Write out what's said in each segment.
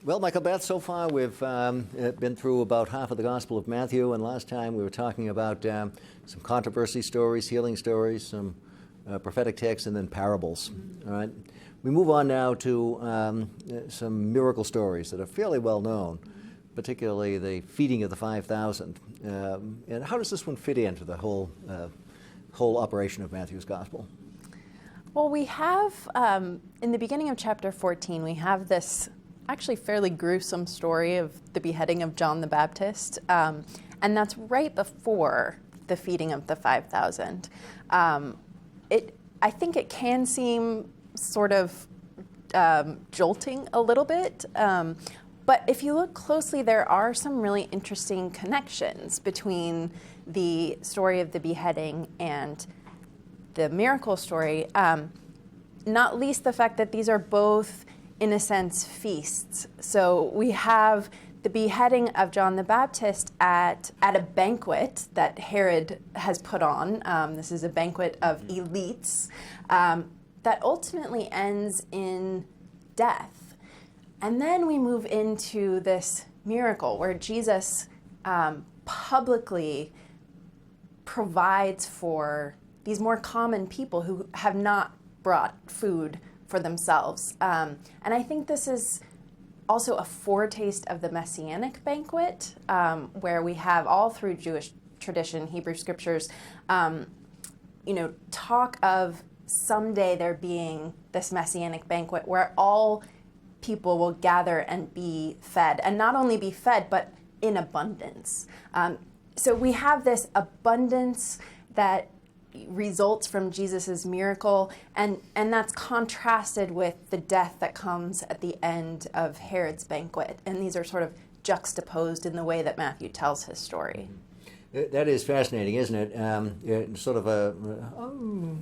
Well, Michael Beth, so far we've been through about half of the Gospel of Matthew, and last time we were talking about some controversy stories, healing stories, some prophetic texts, and then parables. All right, we move on now to some miracle stories that are fairly well known, particularly the feeding of the 5,000. And how does this one fit into the whole operation of Matthew's Gospel? Well, we have, in the beginning of chapter 14, we have this actually fairly gruesome story of the beheading of John the Baptist, and that's right before the feeding of the 5,000. I think it can seem sort of jolting a little bit, but if you look closely, there are some really interesting connections between the story of the beheading and the miracle story, not least the fact that these are both, in a sense, feasts. So we have the beheading of John the Baptist at a banquet that Herod has put on. This is a banquet of elites that ultimately ends in death. And then we move into this miracle where Jesus publicly provides for these more common people who have not brought food for themselves. And I think this is also a foretaste of the Messianic banquet, where we have all through Jewish tradition, Hebrew scriptures, talk of someday there being this Messianic banquet where all people will gather and be fed, and not only be fed, but in abundance. So we have this abundance that results from Jesus's miracle, and that's contrasted with the death that comes at the end of Herod's banquet. And these are sort of juxtaposed in the way that Matthew tells his story. That is fascinating, isn't it? Sort of a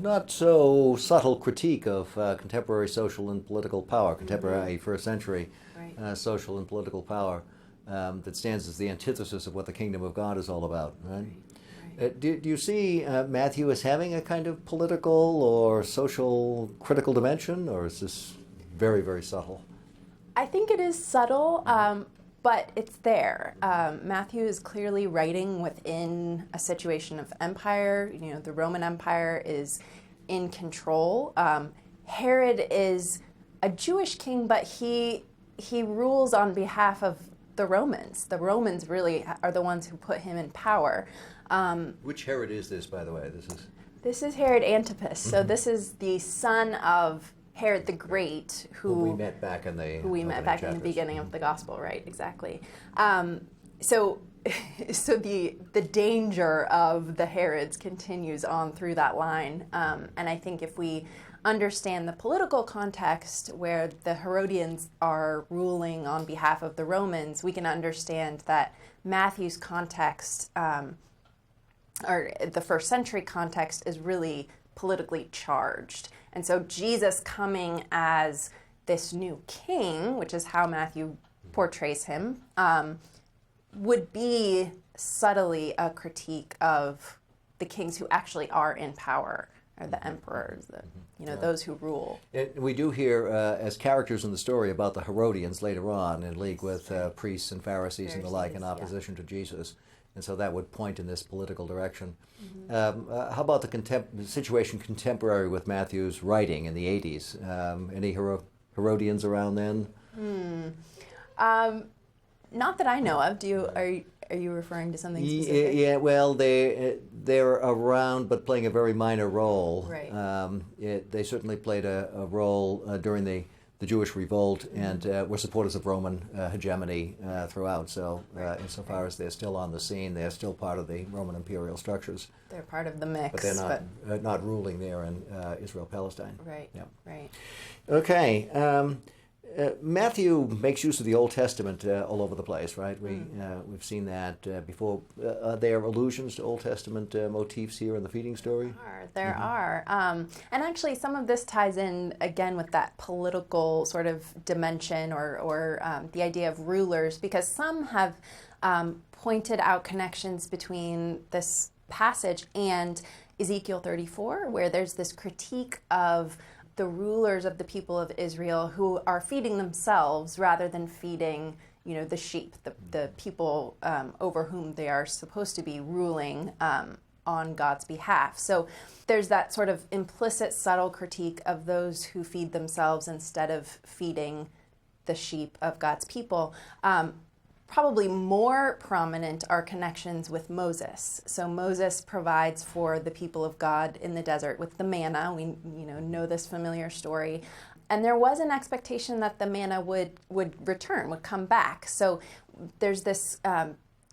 not so subtle critique of contemporary social and political power, contemporary first century social and political power that stands as the antithesis of what the kingdom of God is all about, right? Do you see Matthew as having a kind of political or social critical dimension, or is this very, very subtle? I think it is subtle, but it's there. Matthew is clearly writing within a situation of empire. The Roman Empire is in control. Herod is a Jewish king, but he rules on behalf of the Romans. The Romans really are the ones who put him in power. Which Herod is this, by the way? This is Herod Antipas. Mm-hmm. So this is the son of Herod the Great, who we met back in the beginning of the gospel, right? Exactly. So the danger of the Herods continues on through that line, and I think if we understand the political context where the Herodians are ruling on behalf of the Romans, we can understand that Matthew's context, or the first century context, is really politically charged. And so Jesus coming as this new king, which is how Matthew portrays him, would be subtly a critique of the kings who actually are in power, or the emperors, those who rule. We do hear as characters in the story about the Herodians later on in league with priests and Pharisees and the like in opposition to Jesus. And so that would point in this political direction. Mm-hmm. How about the situation contemporary with Matthew's writing in the 80s? Any Herodians around then? Not that I know of. Are you referring to something specific? Yeah, well, they're around, but playing a very minor role. Right. They certainly played a role during the Jewish revolt, and were supporters of Roman hegemony throughout. So insofar as they're still on the scene, they're still part of the Roman imperial structures. They're part of the mix. But they're not ruling there in Israel-Palestine. Right, yeah. Right. Okay. Matthew makes use of the Old Testament all over the place, right? We've seen that before. Are there allusions to Old Testament motifs here in the feeding story? There are. And actually some of this ties in, again, with that political sort of dimension or the idea of rulers, because some have pointed out connections between this passage and Ezekiel 34, where there's this critique of the rulers of the people of Israel who are feeding themselves rather than feeding, the sheep, the people over whom they are supposed to be ruling on God's behalf. So there's that sort of implicit, subtle critique of those who feed themselves instead of feeding the sheep of God's people. Probably more prominent are connections with Moses. So Moses provides for the people of God in the desert with the manna. We know this familiar story. And there was an expectation that the manna would return, would come back. So there's this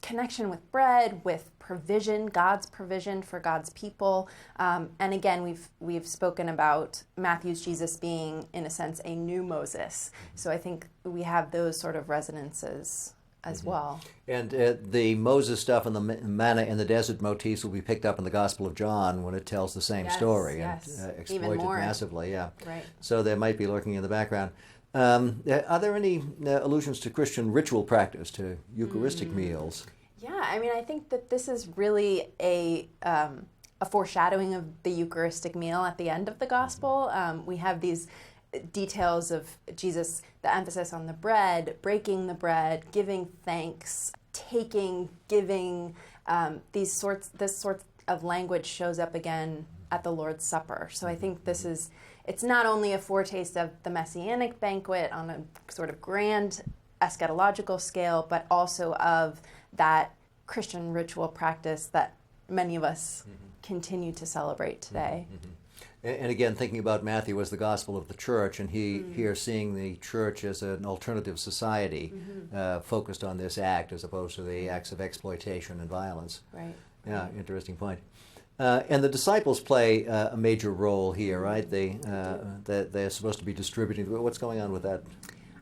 connection with bread, with provision, God's provision for God's people. And again, we've spoken about Matthew's Jesus being, in a sense, a new Moses. So I think we have those sort of resonances as well. And the Moses stuff and the manna in the desert motifs will be picked up in the Gospel of John when it tells the same story and exploited massively. Yeah, right. So they might be lurking in the background. Are there any allusions to Christian ritual practice, to Eucharistic meals? Yeah, I mean, I think that this is really a foreshadowing of the Eucharistic meal at the end of the Gospel. We have these details of Jesus, the emphasis on the bread, breaking the bread, giving thanks, taking, giving. This sort of language shows up again at the Lord's Supper. So I think it's not only a foretaste of the Messianic banquet on a sort of grand eschatological scale, but also of that Christian ritual practice that many of us continue to celebrate today. And again, thinking about Matthew as the gospel of the church, and here seeing the church as an alternative society focused on this act as opposed to the acts of exploitation and violence. Right. Yeah, interesting point. And the disciples play a major role here, right? They're supposed to be distributing. What's going on with that?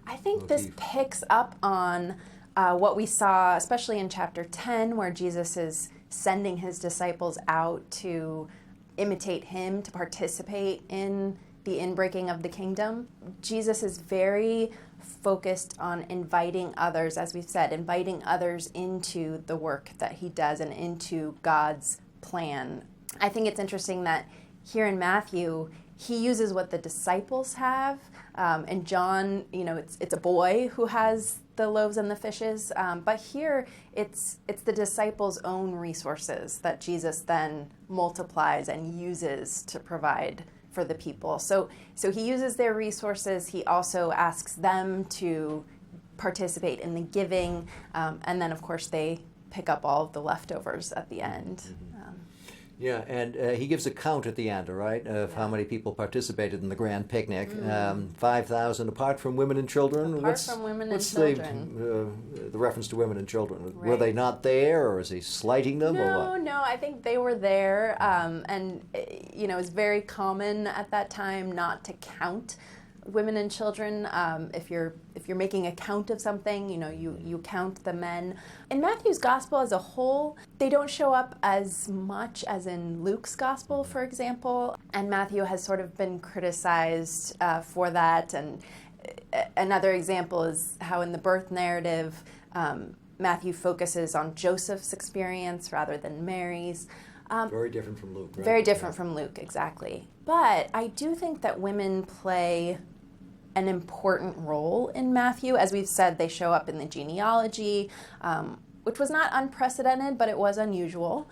I think this picks up on what we saw, especially in chapter 10, where Jesus is sending his disciples out to imitate him, to participate in the inbreaking of the kingdom. Jesus is very focused on inviting others, as we've said, inviting others into the work that he does and into God's plan. I think it's interesting that here in Matthew, he uses what the disciples have. In John, it's a boy who has the loaves and the fishes. But here, it's the disciples' own resources that Jesus then multiplies and uses to provide for the people. So he uses their resources. He also asks them to participate in the giving. And then, of course, they pick up all of the leftovers at the end. Yeah, and he gives a count at the end, right, of how many people participated in the grand picnic. 5,000 apart from women and children. Apart from women and children. The reference to women and children? Right. Were they not there, or is he slighting them, or what? No, I think they were there. And, it's very common at that time not to count women and children. If you're making a count of something, you count the men. In Matthew's gospel as a whole, they don't show up as much as in Luke's gospel, for example. And Matthew has sort of been criticized for that. And another example is how in the birth narrative, Matthew focuses on Joseph's experience rather than Mary's. Very different from Luke, right? Very different from Luke, exactly. But I do think that women play an important role in Matthew. As we've said, they show up in the genealogy, which was not unprecedented, but it was unusual.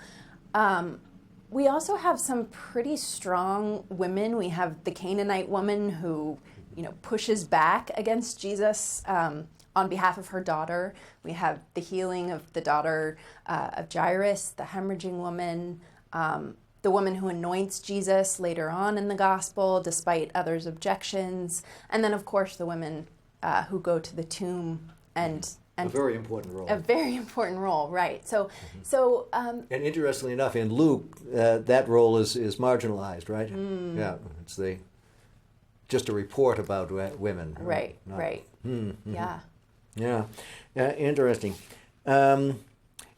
We also have some pretty strong women. We have the Canaanite woman who, pushes back against Jesus on behalf of her daughter. We have the healing of the daughter of Jairus, the hemorrhaging woman, the woman who anoints Jesus later on in the gospel, despite others' objections, and then, of course, the women who go to the tomb and a very important role. A very important role, right? So, and interestingly enough, in Luke, that role is marginalized, right? Yeah, it's just a report about women. Right. Yeah. Yeah, interesting. Well,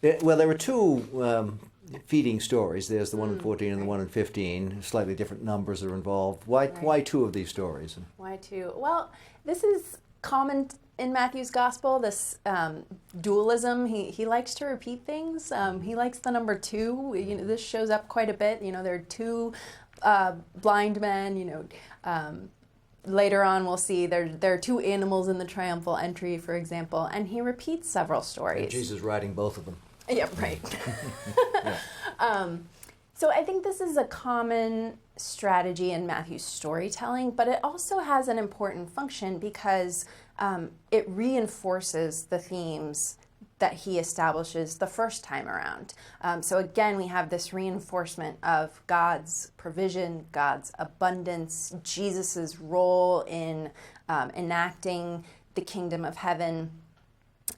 there were two feeding stories. There's the one in 14 and the one in 15. Slightly different numbers are involved. Why two of these stories? Why two? Well, this is common in Matthew's gospel, this dualism. He likes to repeat things. He likes the number two. This shows up quite a bit. There are two blind men, later on we'll see there are two animals in the triumphal entry, for example, and he repeats several stories. And Jesus riding both of them. Yeah, right. Yeah. So I think this is a common strategy in Matthew's storytelling, but it also has an important function because it reinforces the themes that he establishes the first time around. So again, we have this reinforcement of God's provision, God's abundance, Jesus's role in enacting the kingdom of heaven,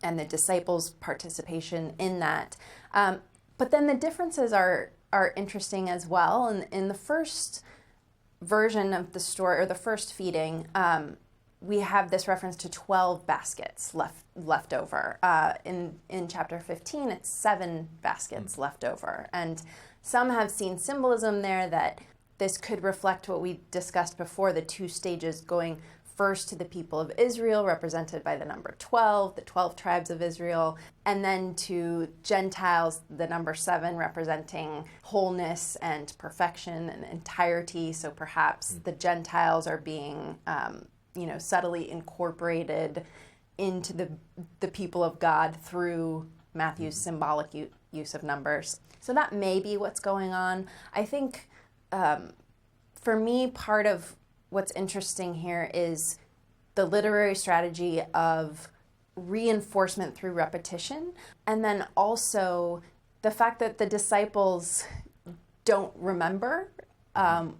and the disciples' participation in that. But then the differences are interesting as well. In the first version of the story, or the first feeding, we have this reference to 12 baskets left over. In chapter 15, it's 7 baskets left over. And some have seen symbolism there that this could reflect what we discussed before, the 2 stages going first to the people of Israel, represented by the number 12, the 12 tribes of Israel, and then to Gentiles, the number 7, representing wholeness and perfection and entirety. So perhaps the Gentiles are being subtly incorporated into the people of God through Matthew's symbolic use of numbers. So that may be what's going on. I think for me, part of what's interesting here is the literary strategy of reinforcement through repetition, and then also the fact that the disciples don't remember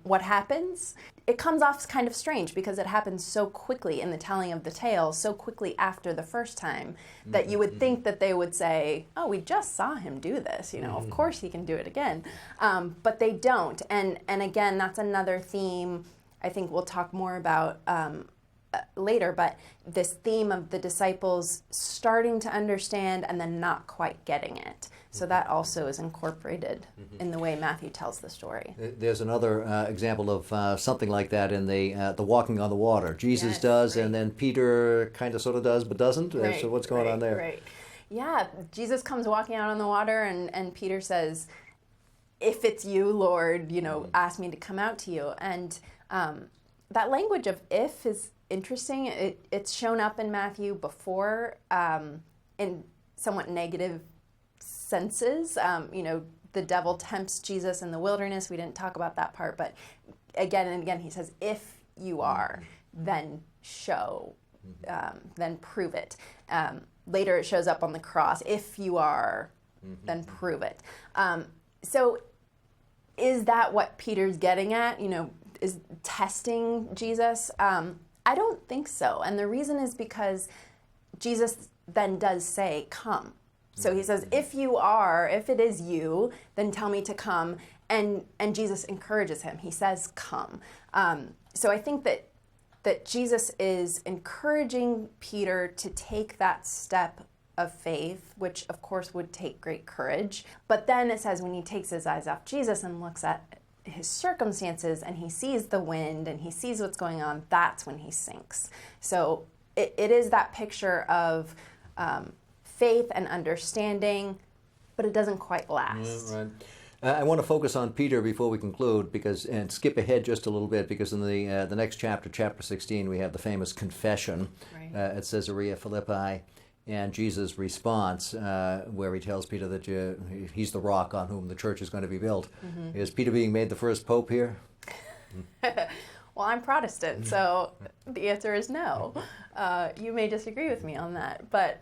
what happens. It comes off kind of strange because it happens so quickly in the telling of the tale, so quickly after the first time, that you would think that they would say, oh, we just saw him do this, of course he can do it again. But they don't. And again, that's another theme I think we'll talk more about later, but this theme of the disciples starting to understand and then not quite getting it. So that also is incorporated in the way Matthew tells the story. There's another example of something like that in the walking on the water. Jesus does, right. And then Peter kind of sort of does, but doesn't. Right, so what's going on there? Right. Yeah, Jesus comes walking out on the water, and Peter says, if it's you, Lord, ask me to come out to you. And that language of if is interesting. It's shown up in Matthew before in somewhat negative senses. The devil tempts Jesus in the wilderness. We didn't talk about that part, but again and again he says, if you are, then show, then prove it. Later it shows up on the cross. If you are, then prove it. So is that what Peter's getting at? Is testing Jesus? I don't think so. And the reason is because Jesus then does say, come. So he says, if it is you, then tell me to come. And Jesus encourages him. He says, come. So I think that Jesus is encouraging Peter to take that step of faith, which of course would take great courage. But then it says when he takes his eyes off Jesus and looks at his circumstances and he sees the wind and he sees what's going on, that's when he sinks. So it is that picture of faith and understanding, but it doesn't quite last. Right. I want to focus on Peter before we conclude, and skip ahead just a little bit, because in the next chapter, chapter 16, we have the famous confession at Caesarea Philippi, and Jesus' response, where he tells Peter that he's the rock on whom the church is going to be built. Is Peter being made the first pope here? Well, I'm Protestant, so the answer is no. You may disagree with me on that, but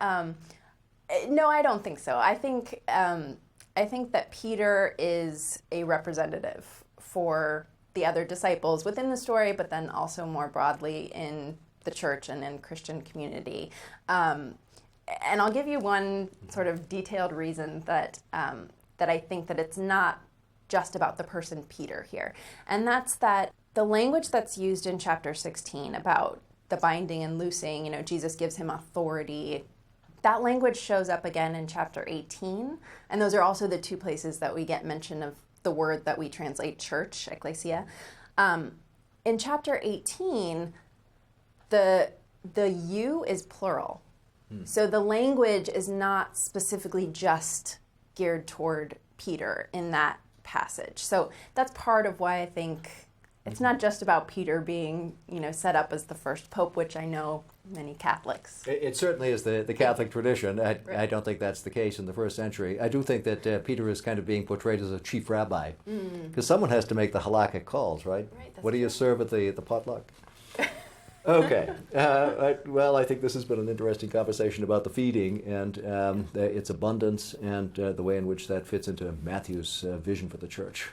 no, I don't think so. I think that Peter is a representative for the other disciples within the story, but then also more broadly in the church and in Christian community. And I'll give you one sort of detailed reason that I think that it's not just about the person Peter here. And that's that the language that's used in chapter 16 about the binding and loosing, Jesus gives him authority. That language shows up again in chapter 18. And those are also the two places that we get mention of the word that we translate church, ecclesia. In chapter 18, the you is plural. So the language is not specifically just geared toward Peter in that passage. So that's part of why I think it's not just about Peter being, set up as the first pope, which I know many Catholics. It certainly is the Catholic tradition. I don't think that's the case in the first century. I do think that Peter is kind of being portrayed as a chief rabbi, because someone has to make the halakhic calls, right? What do you serve at the potluck? Okay. Well, I think this has been an interesting conversation about the feeding and its abundance and the way in which that fits into Matthew's vision for the church.